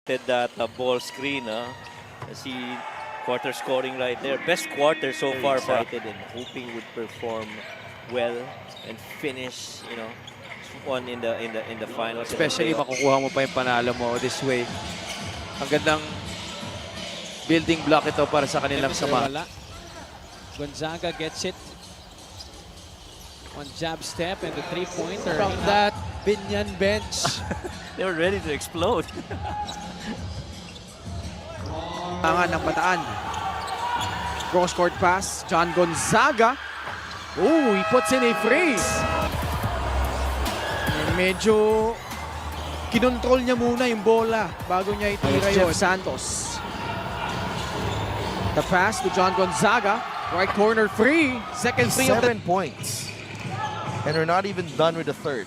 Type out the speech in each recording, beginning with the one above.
that ball screen. See quarter scoring right there. Best quarter so far. Excited and hoping would perform well and finish, one in the finals. Especially makukuha mo pa yung panalo mo this way. Ang gandang building block ito para sa kanilang sama. Gonzaga gets it. One jab step and the three-pointer. From that Binyan bench. They were ready to explode. Tangan ng Bataan. Cross-court pass. John Gonzaga. Oh, he puts in a freeze. And medyo kinontrol niya muna yung bola bago niya itira yun. Jeff Santos. The pass to John Gonzaga. Right corner free. Second free of the 7 points. And we're not even done with the third.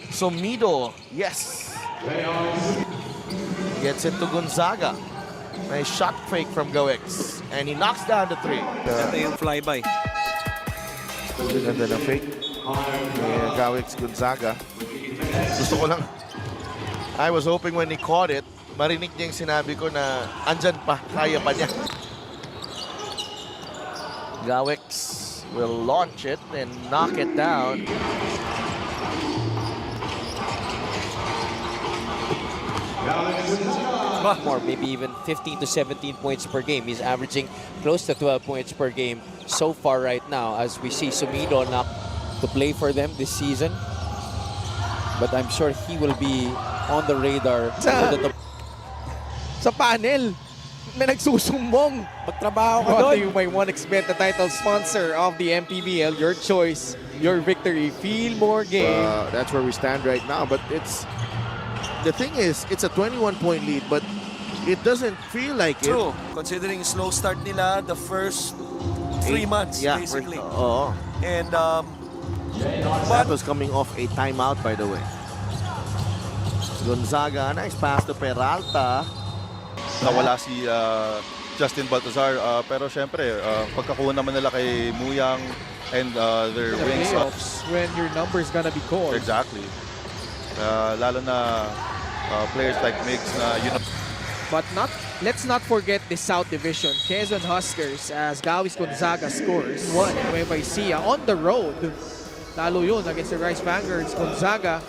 So Mido, yes. Gets it to Gonzaga. Nice shot fake from Goex. And he knocks down the three. Ito yung flyby. Ganda na fake. Goex Gonzaga. Gusto ko lang. I was hoping when he caught it, marinig niya yung sinabi ko na andyan pa, kaya pa niya. Goex will launch it and knock it down. More, maybe even 15 to 17 points per game. He's averaging close to 12 points per game so far right now as we see Sumido not to play for them this season. But I'm sure he will be on the radar. sa panel. May nagsusumbong. Magtrabaho ka doon. You may OneXBet, the title sponsor of the MPBL. Your choice, your victory. Feel more game. That's where we stand right now. But the thing is, it's a 21-point lead, but it doesn't feel like it. True. Considering slow start nila the first 3 months, basically. Oo. And That was coming off a timeout, by the way. Gonzaga, nice pass to Peralta. Nawala si Justin Baltazar, pero syempre pagkakuha naman nila kay Muyang and their wings. When your number is gonna be called. Exactly. Lalo na players like Miggs na But let's not forget the South Division. Quezon Huskers as Gawis Gonzaga scores. Nueva Ecija on the road. Lalo yun against the Rice Vanguards. Gonzaga